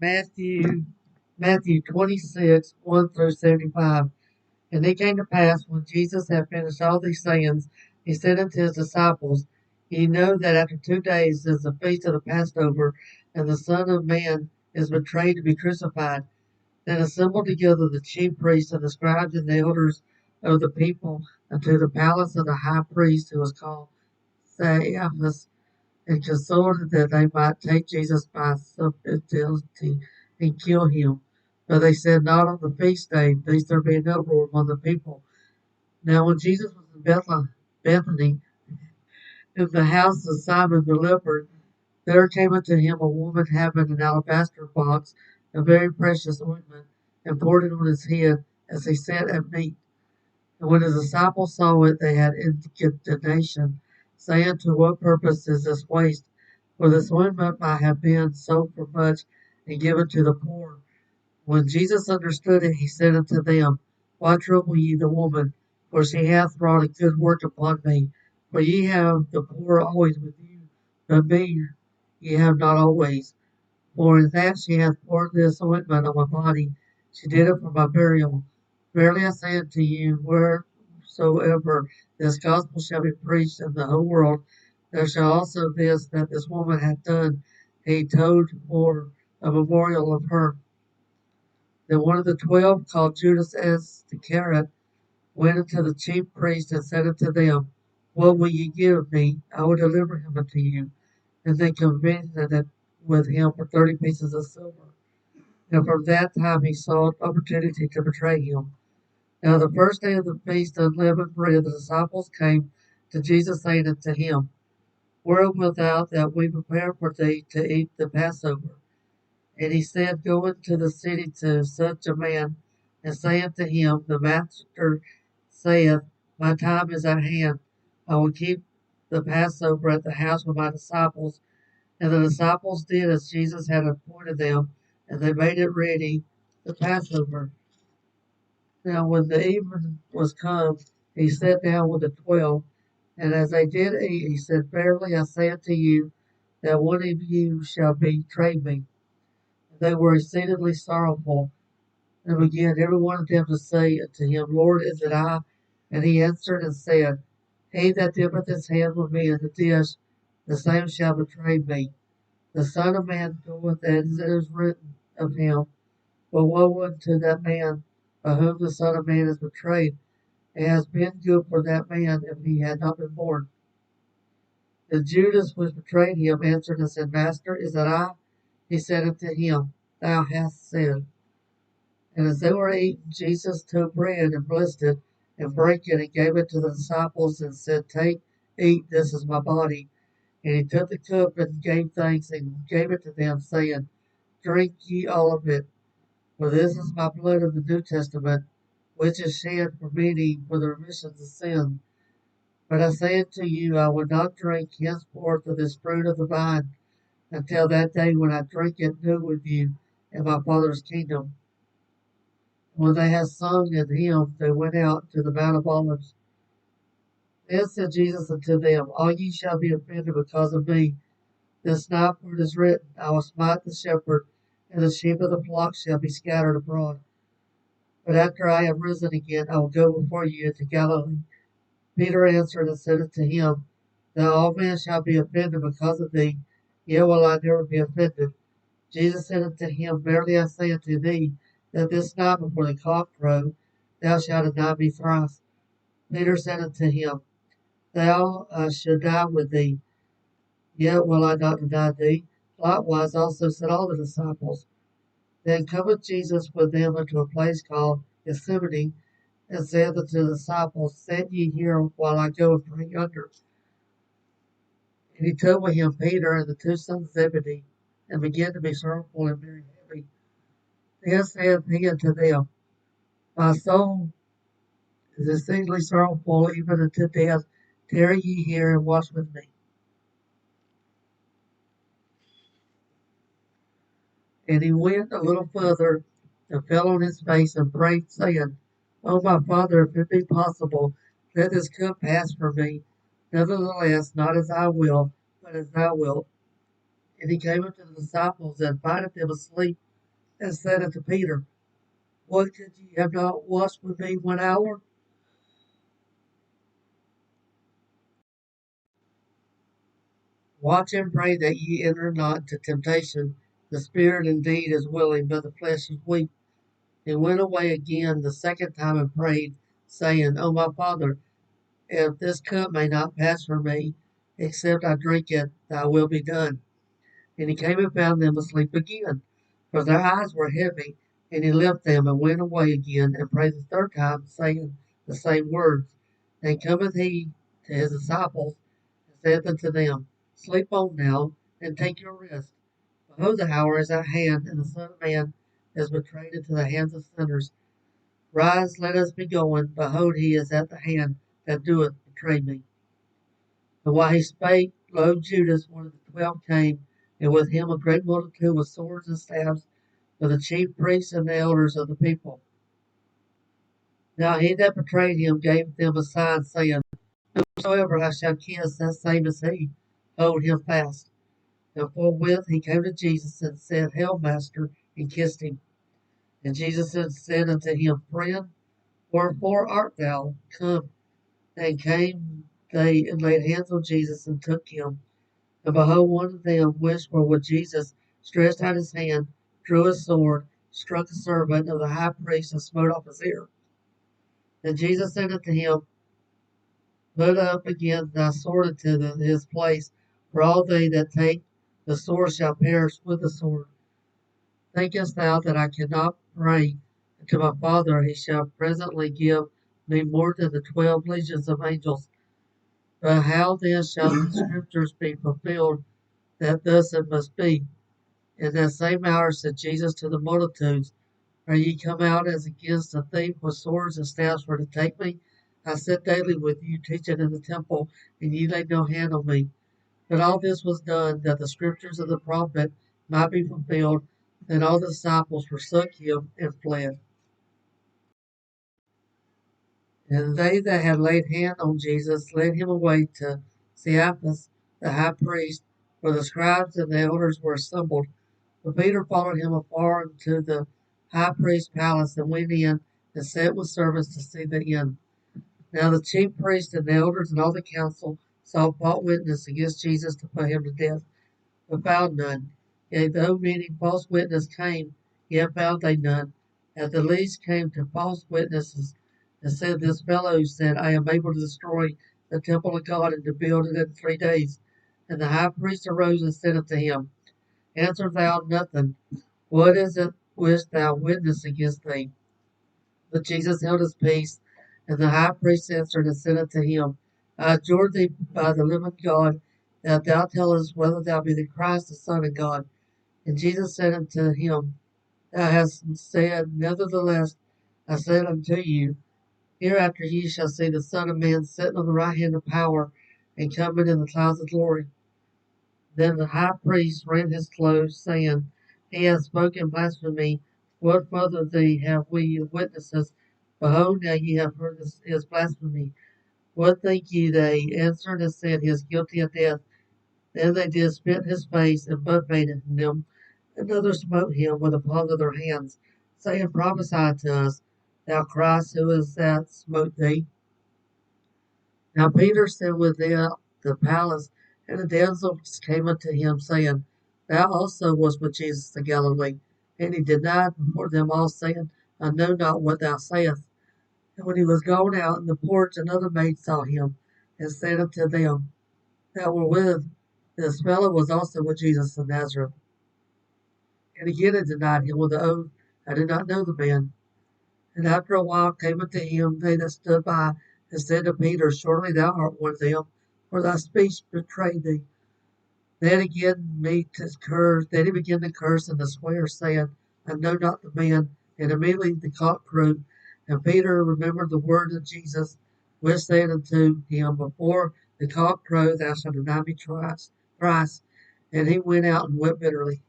Matthew Matthew 26, 1 through 75. And it came to pass, when Jesus had finished all these sayings, he said unto his disciples, Ye know that after 2 days is the feast of the Passover, and the Son of Man is betrayed to be crucified. Then assembled together the chief priests and the scribes and the elders of the people unto the palace of the high priest, who was called Caiaphas, and consulted that they might take Jesus by subtlety and kill him. But they said, Not on the feast day, lest there be an uproar among the people. Now when Jesus was in Bethany, in the house of Simon the leper, there came unto him a woman having an alabaster box, a very precious ointment, and poured it on his head as he sat at meat. And when his disciples saw it, they had indignation, saying, To what purpose is this waste? For this ointment might have been sold for much and given to the poor. When Jesus understood it, he said unto them, Why trouble ye the woman? For she hath wrought a good work upon me. For ye have the poor always with you, but me ye have not always. For in that she hath poured this ointment on my body, she did it for my burial. Verily I say unto you, wheresoever this gospel shall be preached in the whole world, there shall also this that this woman hath done be told for a memorial of her. Then one of the 12, called Judas Iscariot, went unto the chief priests and said unto them, What will ye give me? I will deliver him unto you. And they covenanted it with him for 30 pieces of silver. And from that time he sought opportunity to betray him. Now the first day of the feast of unleavened bread, the disciples came to Jesus, saying unto him, Where wilt thou that we prepare for thee to eat the Passover? And he said, Go into the city to such a man, and say unto him, The Master saith, My time is at hand. I will keep the Passover at the house of my disciples. And the disciples did as Jesus had appointed them, and they made it ready, the Passover. Now when the evening was come, he sat down with the 12, and as they did eat, he said, Verily I say unto you, that one of you shall betray me. And they were exceedingly sorrowful, and began every one of them to say unto him, Lord, is it I? And he answered and said, He that dippeth his hand with me in the dish, the same shall betray me. The Son of Man goeth as it is written of him. But woe unto that man by whom the Son of Man is betrayed! It has been good for that man if he had not been born. And Judas, which betrayed him, answered and said, Master, is it I? He said unto him, Thou hast said. And as they were eating, Jesus took bread and blessed it, and brake it, and gave it to the disciples, and said, Take, eat, this is my body. And he took the cup and gave thanks, and gave it to them, saying, Drink ye all of it, for this is my blood of the New Testament, which is shed for many for the remission of sin. But I say unto you, I will not drink henceforth of this fruit of the vine, until that day when I drink it new with you in my Father's kingdom. When they had sung an hymn, they went out to the Mount of Olives. Then said Jesus unto them, All ye shall be offended because of me. This night, for it is written, I will smite the shepherd, and the sheep of the flock shall be scattered abroad. But after I have risen again, I will go before you into Galilee. Peter answered and said unto him, Though all men shall be offended because of thee, yet will I never be offended. Jesus said unto him, Verily I say unto thee, that this night before the cock crow, thou shalt deny me thrice. Peter said unto him, Thou I should die with thee, yet will I not deny thee. Likewise also said all the disciples. Then cometh Jesus with them unto a place called Gethsemane, and said unto the disciples, Sit ye here while I go and pray yonder. And he took with him Peter and the two sons of Zebedee, and began to be sorrowful and very heavy. Then saith he unto them, My soul is exceedingly sorrowful, even unto death. Tarry ye here and watch with me. And he went a little further, and fell on his face, and prayed, saying, O my Father, if it be possible, let this cup pass from me. Nevertheless, not as I will, but as thou wilt. And he came unto the disciples, and findeth them asleep, and said unto Peter, What, could ye have not watched with me 1 hour? Watch and pray that ye enter not into temptation. The spirit indeed is willing, but the flesh is weak. And went away again the second time and prayed, saying, O my Father, if this cup may not pass from me, except I drink it, thy will be done. And he came and found them asleep again, for their eyes were heavy. And he left them and went away again and prayed the third time, saying the same words. Then cometh he to his disciples and saith unto them, Sleep on now, and take your rest. Behold, the hour is at hand, and the Son of Man is betrayed into the hands of sinners. Rise, let us be going. Behold, he is at the hand that doeth betray me. And while he spake, lo, Judas, one of the 12, came, and with him a great multitude with swords and staves, of the chief priests and the elders of the people. Now he that betrayed him gave them a sign, saying, Whosoever I shall kiss, that same is he. Hold him fast. And forthwith he came to Jesus and said, Hail, Master, and kissed him. And Jesus said unto him, Friend, wherefore art thou come? And came they and laid hands on Jesus and took him. And behold, one of them which were with Jesus stretched out his hand, drew his sword, struck a servant of the high priest, and smote off his ear. And Jesus said unto him, Put up again thy sword into his place, for all they that take the sword shall perish with the sword. Thinkest thou that I cannot pray to my Father, he shall presently give me more than the 12 legions of angels? But how then shall the scriptures be fulfilled, that thus it must be? In that same hour said Jesus to the multitudes, Are ye come out as against a thief with swords and staves for to take me? I sat daily with you teaching in the temple, and ye laid no hand on me. But all this was done, that the scriptures of the prophet might be fulfilled. Then all the disciples forsook him and fled. And they that had laid hand on Jesus led him away to Caiaphas, the high priest, where the scribes and the elders were assembled. But Peter followed him afar into the high priest's palace, and went in and sat with servants to see the end. Now the chief priests and the elders and all the council sought false witness against Jesus to put him to death, but found none. Yet though many false witnesses came, yet found they none. At the least came to false witnesses, and said, This fellow said, I am able to destroy the temple of God and to build it in 3 days. And the high priest arose and said unto him, Answer thou nothing. What is it which thou witness against thee? But Jesus held his peace. And the high priest answered and said unto him, I adjure thee by the living God, that thou tell us whether thou be the Christ, the Son of God. And Jesus said unto him, Thou hast said, Nevertheless, I said unto you, Hereafter ye shall see the Son of Man sitting on the right hand of power, and coming in the clouds of glory. Then the high priest rent his clothes, saying, He hath spoken blasphemy. What further thee have we witnesses? Behold, now ye have heard his blasphemy. What think ye? They answered and said, He is guilty of death. Then they did spit in his face and buffeted him. And others smote him with the palms of their hands, saying, Prophesy to us, thou Christ, who is that smote thee? Now Peter stood within the palace, and the damsels came unto him, saying, Thou also wast with Jesus the Galilee. And he denied before them all, saying, I know not what thou sayest. And when he was gone out in the porch, another maid saw him, and said unto them that were with, This fellow was also with Jesus of Nazareth. And again he denied him with an oath, I did not know the man. And after a while came unto him they that stood by, and said to Peter, Surely thou art one of them, for thy speech betrayed thee. Then he began to curse and to swear, saying, I know not the man. And immediately the cock crowed. And Peter remembered the word of Jesus, which said unto him, Before the cock crow, thou shalt deny me thrice. And he went out and wept bitterly.